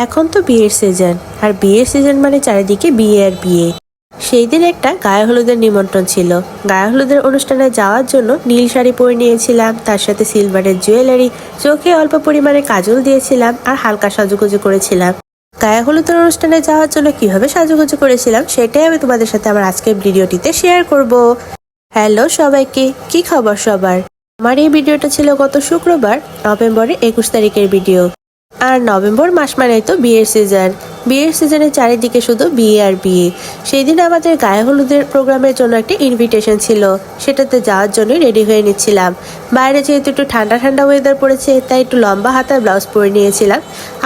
এখন তো বিয়ের সিজন, আর বিয়ের সিজন মানে চারিদিকে বিয়ে আর বিয়ে। সেই দিন একটা গায়ে হলুদের নিমন্ত্রণ ছিল। গায়ে হলুদের অনুষ্ঠানে যাওয়ার জন্য নীল শাড়ি পরে নিয়েছিলাম, তার সাথে সিলভারের জুয়েলারি, চোখে অল্প পরিমাণে কাজল দিয়েছিলাম আর হালকা সাজুগুজু করেছিলাম। গায়ে হলুদের অনুষ্ঠানে যাওয়ার জন্য কিভাবে সাজুগুজু করেছিলাম সেটাই আমি তোমাদের সাথে আমার আজকের ভিডিওটিতে শেয়ার করব। হ্যালো সবাইকে, কি খবর সবার? আমার এই ভিডিওটা ছিল গত শুক্রবার নভেম্বরের 21 তারিখের ভিডিও। আর নভেম্বর মাস মানেই তো বিয়ের সিজন। বিয়ের সিজনে চারিদিকে শুধু বিয়ে আর বিয়ে। সেই দিন আমাদের গায়ে হলুদের প্রোগ্রামের জন্য একটা ইনভিটেশন ছিল, সেটাতে যাওয়ার জন্য রেডি হয়ে নিচ্ছিলাম। বাইরে যেহেতু একটু ঠান্ডা ঠান্ডা ওয়েদার পড়েছে, তাই একটু লম্বা হাতার ব্লাউজ পরে নিয়েছিলাম।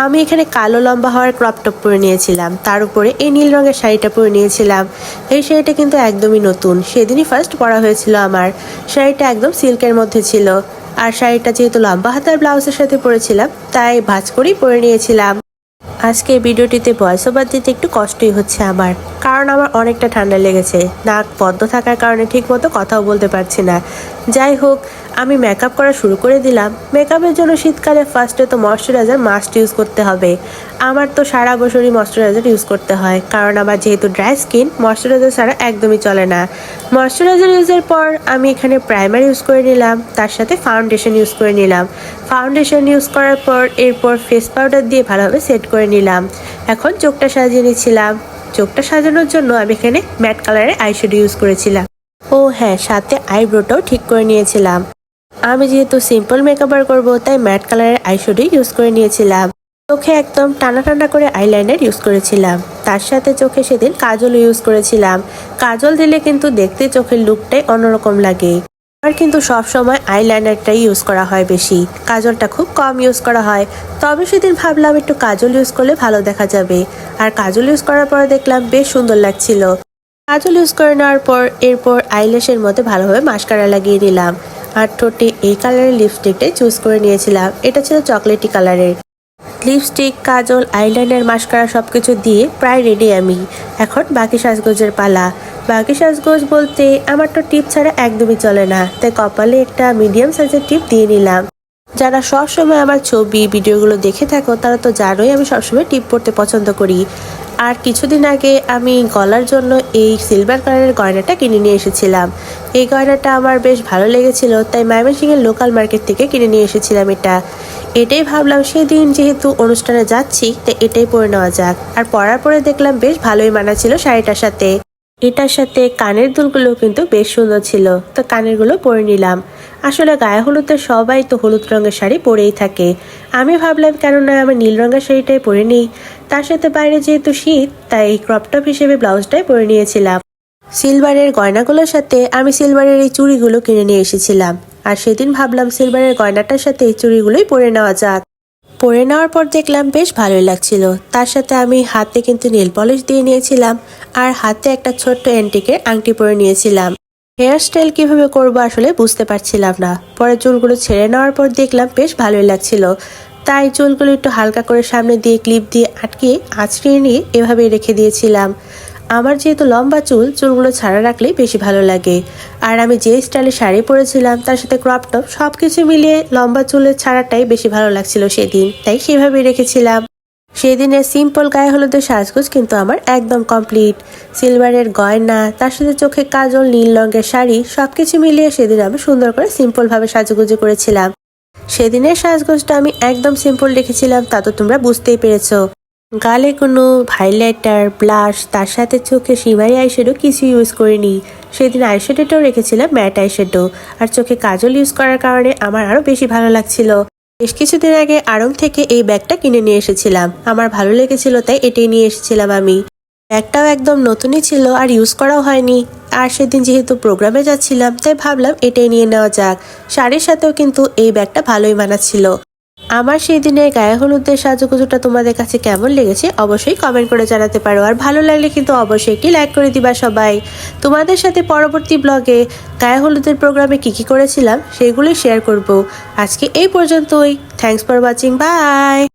আমি এখানে কালো লম্বা হওয়ার ক্রপ টপ পরে নিয়েছিলাম, তার উপরে এই নীল রঙের শাড়িটা পরে নিয়েছিলাম। এই শাড়িটা কিন্তু একদমই নতুন, সেদিনই ফার্স্ট পরা হয়েছিল আমার। শাড়িটা একদম সিল্কের মধ্যে ছিল, আর শাড়িটা যেহেতু লম্বা হাতার ব্লাউজের সাথে পরেছিলাম, তাই ভাঁজ করেই পরে নিয়েছিলাম। আজকে ভিডিওটিতে ভয়েস ওভার দিতে একটু কষ্টই হচ্ছে আমার, কারণ আমার অনেকটা ঠান্ডা লেগেছে। নাক বদ্ধ থাকার কারণে ঠিক মতো কথাও বলতে পারছি না। যাই হোক, আমি মেকআপ করা শুরু করে দিলাম। মেকআপের জন্য শীতকালে ফার্স্টে তো ময়শ্চারাইজার মাস্ট ইউজ করতে হবে। আমার তো সারা বছরই ময়শ্চারাইজার ইউজ করতে হয়, কারণ আমার যেহেতু ড্রাই স্কিন, ময়শ্চারাইজার ছাড়া একদমই চলে না। ময়শ্চারাইজার ইউজের পর আমি এখানে প্রাইমার ইউজ করে নিলাম, তার সাথে ফাউন্ডেশন ইউজ করে নিলাম। ফাউন্ডেশন ইউজ করার পর এরপর ফেস পাউডার দিয়ে ভালোভাবে সেট করে নিলাম। এখন চোখটা সাজিয়ে নিচ্ছিলাম। চোখটা সাজানোর জন্য আমি এখানে ম্যাট কালারের আইশ্যাডো ইউজ করেছিলাম। ও হ্যাঁ, সাথে আইব্রোটাও ঠিক করে নিয়েছিলাম। আমি যেহেতু সিম্পল মেকআপ করবো, তাই ম্যাট কালারের আইশ্যাডো ইউজ করে নিয়েছিলাম। চোখে একদম টানা টানা করে আইলাইনার ইউজ করেছিলাম, তার সাথে চোখে সেদিন কাজল ইউজ করেছিলাম। কাজল দিলে কিন্তু দেখতে চোখের লুকটাই অন্যরকম লাগে। আর কিন্তু সবসময় আইলাইনারটাই ইউজ করা হয় বেশি, কাজলটা খুব কম ইউজ করা হয়। তবে সেদিন ভাবলাম একটু কাজল ইউজ করলে ভালো দেখা যাবে, আর কাজল ইউজ করার পরে দেখলাম বেশ সুন্দর লাগছিল। কাজল ইউজ করে নেওয়ার পর এরপর আইল্যাশের মধ্যে ভালোভাবে মাস্কারা লাগিয়ে নিলাম। আর ঠোঁটে এই কালারের লিপস্টিকটাই চুজ করে নিয়েছিলাম, এটা ছিল চকলেটি কালারের। লিপস্টিক, কাজল, আইলাইনার, মাস্কারা সবকিছু দিয়ে প্রায় রেডি আমি। এখন বাকি সাজগোজের পালা। বাকি সাজগোজ বলতে আমার তো টিপ ছাড়া একদমই চলে না, তাই কপালে একটা মিডিয়াম সাইজের টিপ দিয়ে নিলাম। যারা সবসময় আমার ছবি ভিডিওগুলো দেখে থাকো তারা তো জানোই আমি সবসময় টিপ পরতে পছন্দ করি। আর কিছুদিন আগে আমি গলার জন্য এই সিলভার কালারের গয়নাটা কিনে নিয়ে এসেছিলাম। এই গয়নাটা আমার বেশ ভালো লেগেছিল, তাই ময়মনসিংহের লোকাল মার্কেট থেকে কিনে নিয়ে এসেছিলাম এটাই ভাবলাম সেদিন যেহেতু অনুষ্ঠানে যাচ্ছি, তাই এটাই পরে নেওয়া যাক। আর পরার পরে দেখলাম বেশ ভালোই মানাচ্ছিল শাড়িটার সাথে। এটার সাথে কানের দুলগুলো কিন্তু বেশ সুন্দর ছিল, তো কানের গুলো পরে নিলাম। আসলে গায়ে হলুদের সবাই তো হলুদ রঙের শাড়ি পরেই থাকে। আমি ভাবলাম কেননা আমার নীল রঙের শাড়িটাই পরে নিই। তার সাথে বাইরে যেহেতু শীত, তাই ক্রপ টপ হিসেবে ব্লাউজটাই পরে নিয়েছিলাম। সিলভারের গয়নাগুলোর সাথে আমি সিলভারের এই চুড়িগুলো কিনে নিয়ে এসেছিলাম, আর সেদিন ভাবলাম সিলভারের গয়নাটার সাথে এই চুড়িগুলোই পরে নেওয়া যাক। পরে নেওয়ার পর দেখলাম বেশ ভালোই লাগছিল। তার সাথে আমি হাতে কিন্তু নেল পলিশ দিয়ে নিয়েছিলাম, আর হাতে একটা ছোট্ট অ্যান্টিকের আংটি পরে নিয়েছিলাম। হেয়ার স্টাইল কিভাবে করবো আসলে বুঝতে পারছিলাম না। পরে চুলগুলো ছেড়ে নেওয়ার পর দেখলাম বেশ ভালোই লাগছিল, তাই চুলগুলো একটু হালকা করে সামনে দিয়ে ক্লিপ দিয়ে আটকে আঁচড়িয়ে নিয়ে এভাবেই রেখে দিয়েছিলাম। আমার যেহেতু লম্বা চুলগুলো ছাড়া রাখলেই বেশি ভালো লাগে। আর আমি যে স্টাইলে শাড়ি পরেছিলাম তার সাথে ক্রপ টপ সবকিছু মিলিয়ে লম্বা চুলের ছাড়াটাই বেশি ভালো লাগছিল সেদিন, তাই সেভাবেই রেখেছিলাম। সেদিনের সিম্পল গায়ে হলুদের সাজগোজ কিন্তু আমার একদম কমপ্লিট। সিলভারের গয়না, তার সাথে চোখে কাজল, নীল রঙের শাড়ি সবকিছু মিলিয়ে সেদিন আমি সুন্দর করে সিম্পল ভাবে সাজুগুজু করেছিলাম। সেদিনের সাজগোজটা আমি একদম সিম্পল রেখেছিলাম, তা তো তোমরা বুঝতেই পেরেছো। গালে কোনো হাইলাইটার, ব্লাশ, তার সাথে চোখে শিমারি আইশ্যাডো কিছু ইউজ করিনি। সেদিন আইশ্যাডোটাও রেখেছিলাম ম্যাট আইশ্যাডো, আর চোখে কাজল ইউজ করার কারণে আমার আরো বেশি ভালো লাগছিল। বেশ কিছুদিন আগে আড়ং থেকে এই ব্যাগটা কিনে নিয়ে এসেছিলাম, আমার ভালো লেগেছিল তাই এটাই নিয়ে এসেছিলাম আমি। ব্যাগটাও একদম নতুনই ছিল আর ইউজ করাও হয়নি। আর সেদিন যেহেতু প্রোগ্রামে যাচ্ছিলাম, তাই ভাবলাম এটাই নিয়ে নেওয়া যাক। শাড়ির সাথেও কিন্তু এই ব্যাগটা ভালোই মানাচ্ছিল। আমার সেই দিনের গায়ে হলুদের সাজুগুজুটা তোমাদের কাছে কেমন লেগেছে অবশ্যই কমেন্ট করে জানাতে পারো, আর ভালো লাগলে কিন্তু অবশ্যই একটি লাইক করে দিবা সবাই। তোমাদের সাথে পরবর্তী ব্লগে গায়ে হলুদের প্রোগ্রামে কি করেছিলাম সেগুলোই শেয়ার করব। আজকে এই পর্যন্তই। Thanks for watching, by.